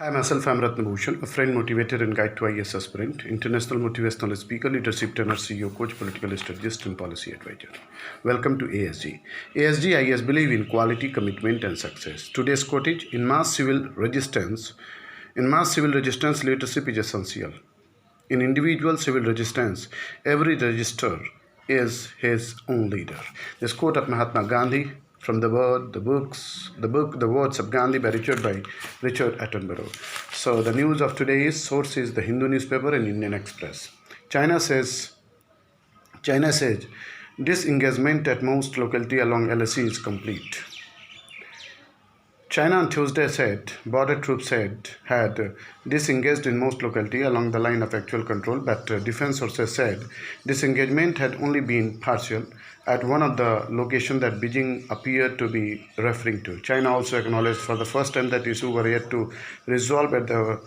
Hi, myself, I'm Ratnabhushan, a friend, motivator, and guide to IAS aspirant, international motivational speaker, leadership trainer, CEO, coach, political strategist, and policy advisor. Welcome to ASG. ASG, IAS believe in quality, commitment, and success. Today's quote is, in mass civil resistance, leadership is essential. In individual civil resistance, every register is his own leader. This quote of Mahatma Gandhi from the words of Gandhi by Richard Attenborough. So the news of today is source is the Hindu newspaper and Indian Express. China says China says disengagement at most locality along LSE is complete. China on Tuesday said border troops had disengaged in most locality along the line of actual control, but defense sources said disengagement had only been partial at one of the locations that Beijing appeared to be referring to. China also acknowledged for the first time that issue were yet to resolve at the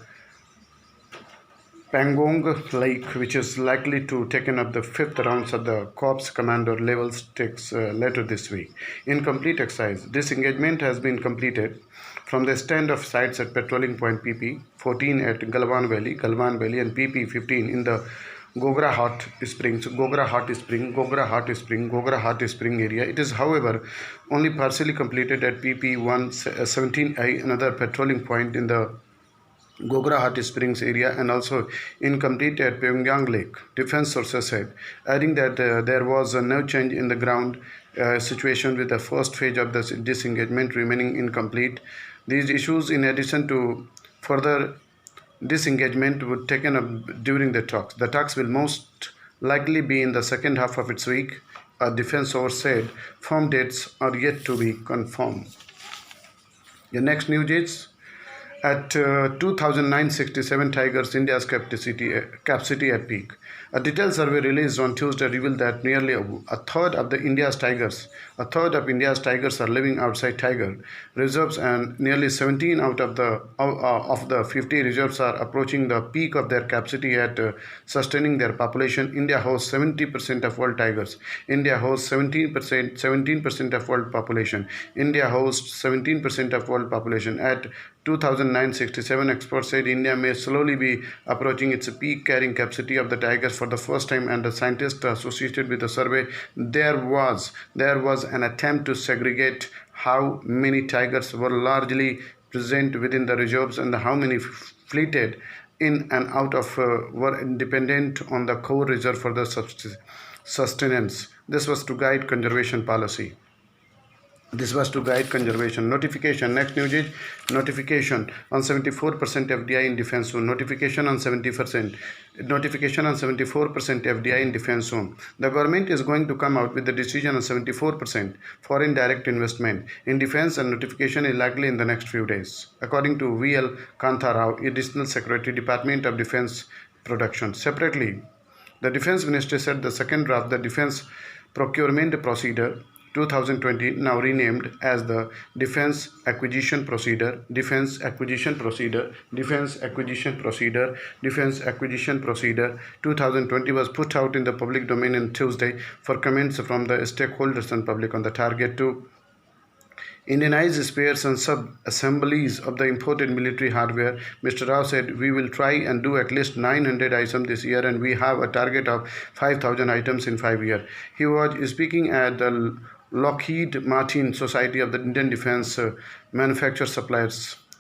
Pangong Lake, which is likely to taken up the fifth rounds of the Corps Commander level stakes later this week. In complete exercise, disengagement has been completed from the stand of sites at patrolling point PP 14 at Galwan Valley, and PP 15 in the Gogra Hot Spring area. It is, however, only partially completed at PP 117I, another patrolling point in the Gogra Hot Springs area, and also incomplete at Pyongyang Lake, defense sources said, adding that there was no change in the ground situation with the first phase of the disengagement remaining incomplete. These issues, in addition to further disengagement, would taken up during the talks. The talks will most likely be in the second half of its week. A defense source said firm dates are yet to be confirmed. The next news is at 2,967 tigers, India's capacity at peak. A detailed survey released on Tuesday revealed that nearly a third of India's tigers are living outside tiger reserves, and nearly 17 out of the 50 reserves are approaching the peak of their capacity at sustaining their population. India hosts 70% of world tigers. India hosts 17% of world population. India hosts 17% of world population. At 2,967, experts said India may slowly be approaching its peak carrying capacity of the tigers for the first time, and the scientists associated with the survey, there was an attempt to segregate how many tigers were largely present within the reserves and how many fleeted in and out of were dependent on the core reserve for the sustenance. This was to guide conservation policy. Notification. Next news is notification on 74% FDI in defense zone. Notification on 74% FDI in defense zone. The government is going to come out with the decision on 74% foreign direct investment in defense, and notification is likely in the next few days, according to VL Kantha Rao, Additional Secretary, Department of Defense Production. Separately, the Defense Ministry said the second draft, the Defense Procurement Procedure 2020, now renamed as the Defense Acquisition Procedure 2020, was put out in the public domain on Tuesday for comments from the stakeholders and public on the target to Indianize spares and sub-assemblies of the imported military hardware. Mr. Rao said, we will try and do at least 900 items this year, and we have a target of 5,000 items in 5 years. He was speaking at the Lockheed Martin Society of the Indian Defense Manufacturer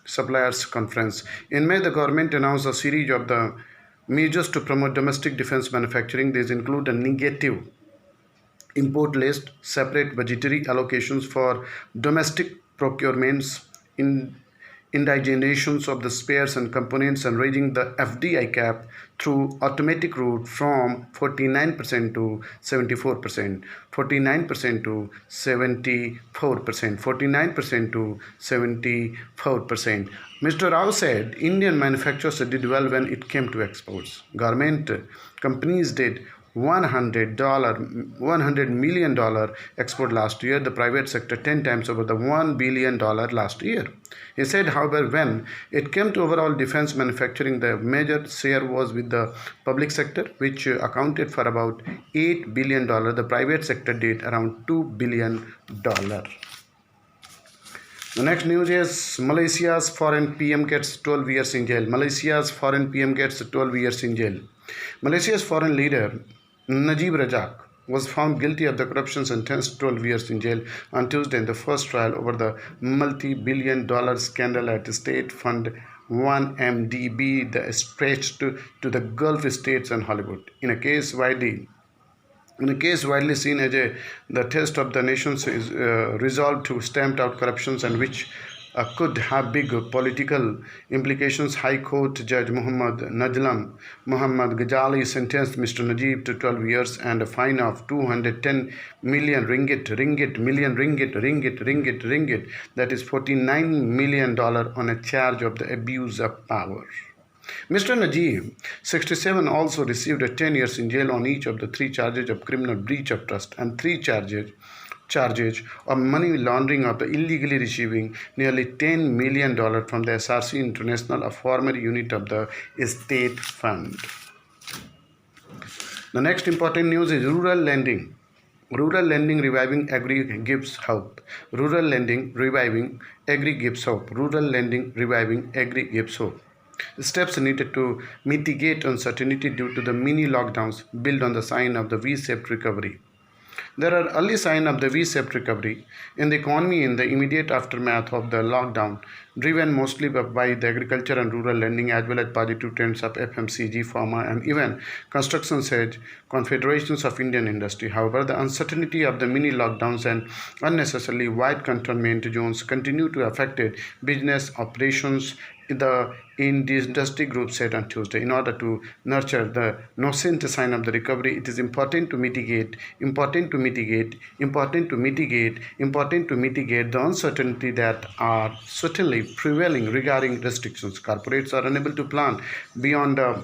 Suppliers Conference. In May, the government announced a series of the measures to promote domestic defense manufacturing. These include a negative import list, separate budgetary allocations for domestic procurements, indignations of the spares and components, and raising the FDI cap through automatic route from 49% to 74%, 49% to 74%, 49% to 74%. Mr. Rao said Indian manufacturers did well when it came to exports. Garment companies did $100 million export last year, the private sector 10 times over the $1 billion last year. He said, however, when it came to overall defense manufacturing, the major share was with the public sector, which accounted for about $8 billion. The private sector did around $2 billion. The next news is Malaysia's foreign PM gets 12 years in jail. Malaysia's foreign PM gets 12 years in jail. Malaysia's foreign leader Najib Razak was found guilty of the corruption sentenced to 12 years in jail on Tuesday in the first trial over the multi-billion-dollar scandal at state fund 1MDB that stretched to the Gulf states and Hollywood. In a case widely seen as the test of the nation's resolve to stamp out corruptions and which could have big political implications, High Court Judge Muhammad Ghazali sentenced Mr. Najib to 12 years and a fine of 210 million ringgit, that is $49 million on a charge of the abuse of power. Mr. Najib, 67, also received 10 years in jail on each of the 3 charges of criminal breach of trust and 3 charges of money laundering of the illegally receiving nearly $10 million from the SRC International, a former unit of the state fund. The next important news is rural lending. Rural lending reviving agri gives hope. Rural lending reviving agri gives hope. Rural lending reviving agri gives hope. Steps needed to mitigate uncertainty due to the mini lockdowns build on the sign of the V-shaped recovery. There are early signs of the V-shaped recovery in the economy in the immediate aftermath of the lockdown, driven mostly by the agriculture and rural lending as well as positive trends of FMCG, pharma, and even construction said confederations of Indian industry. However, the uncertainty of the mini lockdowns and unnecessarily wide containment zones continue to affect business operations. The industry group said on Tuesday, in order to nurture the nascent sign of the recovery, it is important to mitigate the uncertainty that are certainly prevailing regarding restrictions. Corporates are unable to plan beyond the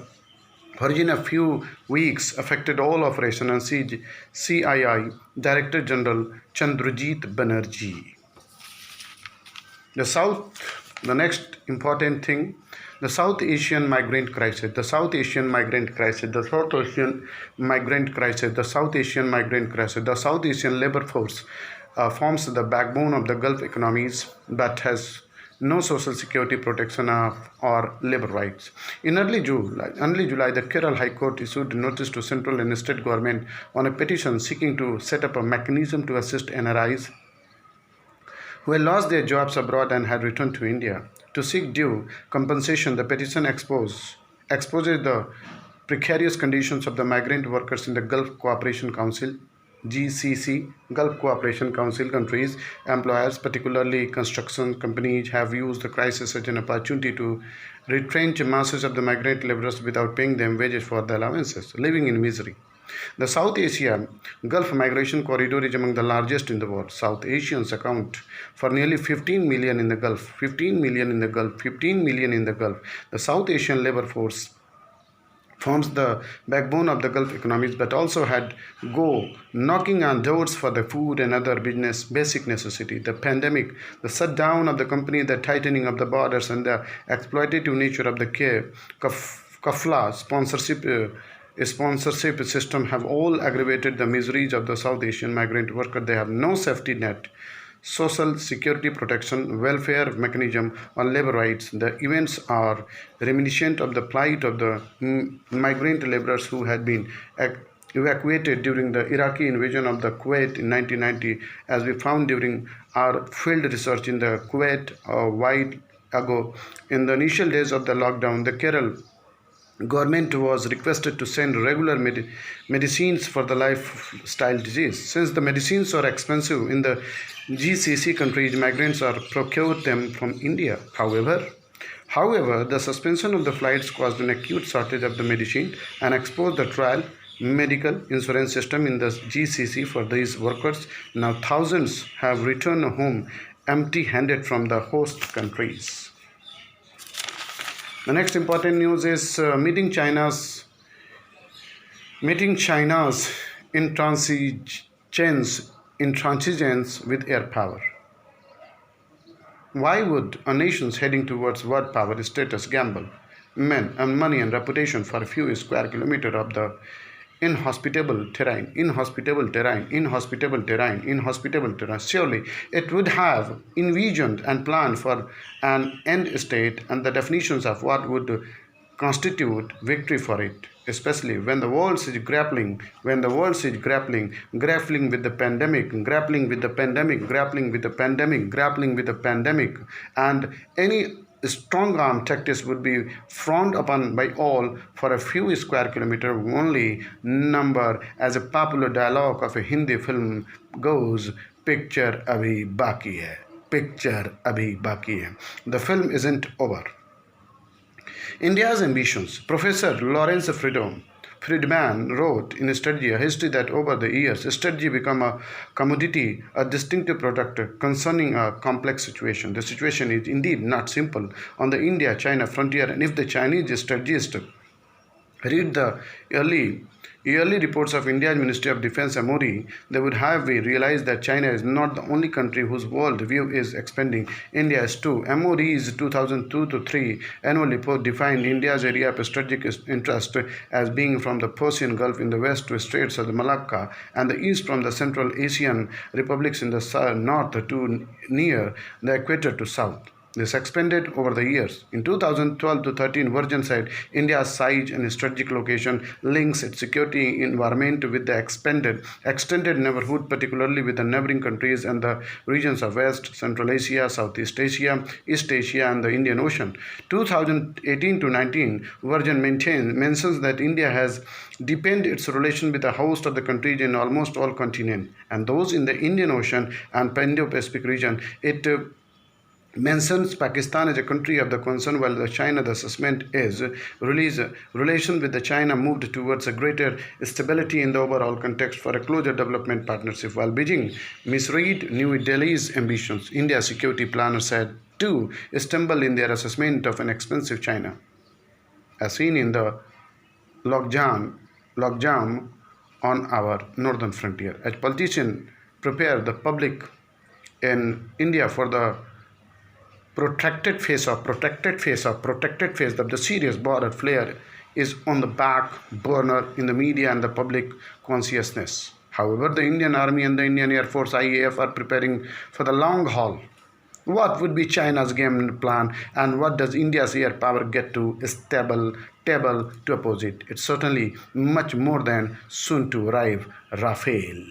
origin a few weeks affected all operation and CII Director General Chandrajit Banerjee. The next important thing, the South Asian migrant crisis. The South Asian migrant crisis. The South Asian migrant crisis. The South Asian migrant crisis. The South Asian labor force forms the backbone of the Gulf economies but has no social security protection or labor rights. In early July, the Kerala High Court issued notice to central and state government on a petition seeking to set up a mechanism to assist NRIs who had lost their jobs abroad and had returned to India. To seek due compensation, the petition exposes the precarious conditions of the migrant workers in the Gulf Cooperation Council (GCC). Gulf Cooperation Council countries, employers, particularly construction companies, have used the crisis as an opportunity to retrench masses of the migrant laborers without paying them wages for the allowances, living in misery. The South Asia Gulf migration corridor is among the largest in the world. South Asians account for nearly 15 million in the Gulf. 15 million in the Gulf. 15 million in the Gulf. The South Asian labor force forms the backbone of the Gulf economies, but also had go knocking on doors for the food and other business basic necessity. The pandemic, the shutdown of the company, the tightening of the borders, and the exploitative nature of the kafla sponsorship system have all aggravated the miseries of the South Asian migrant worker. They have no safety net, social security protection, welfare mechanism, or labor rights. The events are reminiscent of the plight of the migrant laborers who had been evacuated during the Iraqi invasion of the Kuwait in 1990, as we found during our field research in the Kuwait a while ago. In the initial days of the lockdown, the Kerala government was requested to send regular medicines for the lifestyle disease. Since the medicines are expensive in the GCC countries, migrants are procured them from India. However, the suspension of the flights caused an acute shortage of the medicine and exposed the trial medical insurance system in the GCC for these workers. Now thousands have returned home empty-handed from the host countries. The next important news is meeting China's intransigence with air power. Why would a nation heading towards world power status gamble men and money and reputation for a few square kilometers of the inhospitable terrain, inhospitable terrain, inhospitable terrain, inhospitable terrain. Surely it would have envisioned and planned for an end state and the definitions of what would constitute victory for it, especially when the world is grappling, grappling with the pandemic, grappling with the pandemic, grappling with the pandemic, grappling with the pandemic, and any strong arm tactics would be frowned upon by all for a few square kilometer only number, as a popular dialogue of a Hindi film goes, picture abhi baki hai, picture abhi baki hai. The film isn't over. India's ambitions. Professor Lawrence Friedman wrote in Strategy, a history that over the years, strategy become a commodity, a distinctive product concerning a complex situation. The situation is indeed not simple on the India-China frontier, and if the Chinese strategist read the yearly reports of India's Ministry of Defense MOD, they would have realized that China is not the only country whose world view is expanding. India is too. MOD's 2002-3 annual report defined India's area of strategic interest as being from the Persian Gulf in the west to Straits of Malacca, and the east from the Central Asian republics in the north to near the equator to south. This expanded over the years. In 2012-13, Virgin said India's size and strategic location links its security environment with the extended neighborhood, particularly with the neighboring countries and the regions of West, Central Asia, Southeast Asia, East Asia, and the Indian Ocean. 2018-19, Virgin mentions that India has deepened its relation with a host of the countries in almost all continents, and those in the Indian Ocean and Indo-Pacific region. It mentions Pakistan as a country of the concern, while the China, the assessment is relation with the China moved towards a greater stability in the overall context for a closer development partnership. While Beijing misread New Delhi's ambitions, India's security planners said to stumble in their assessment of an expensive China, as seen in the logjam on our northern frontier. As politicians prepare the public in India for the protected face of the serious border flare is on the back burner in the media and the public consciousness. However, the Indian Army and the Indian Air Force IAF are preparing for the long haul. What would be China's game plan, and what does India's air power get to table to oppose it? It's certainly much more than soon to arrive Rafale.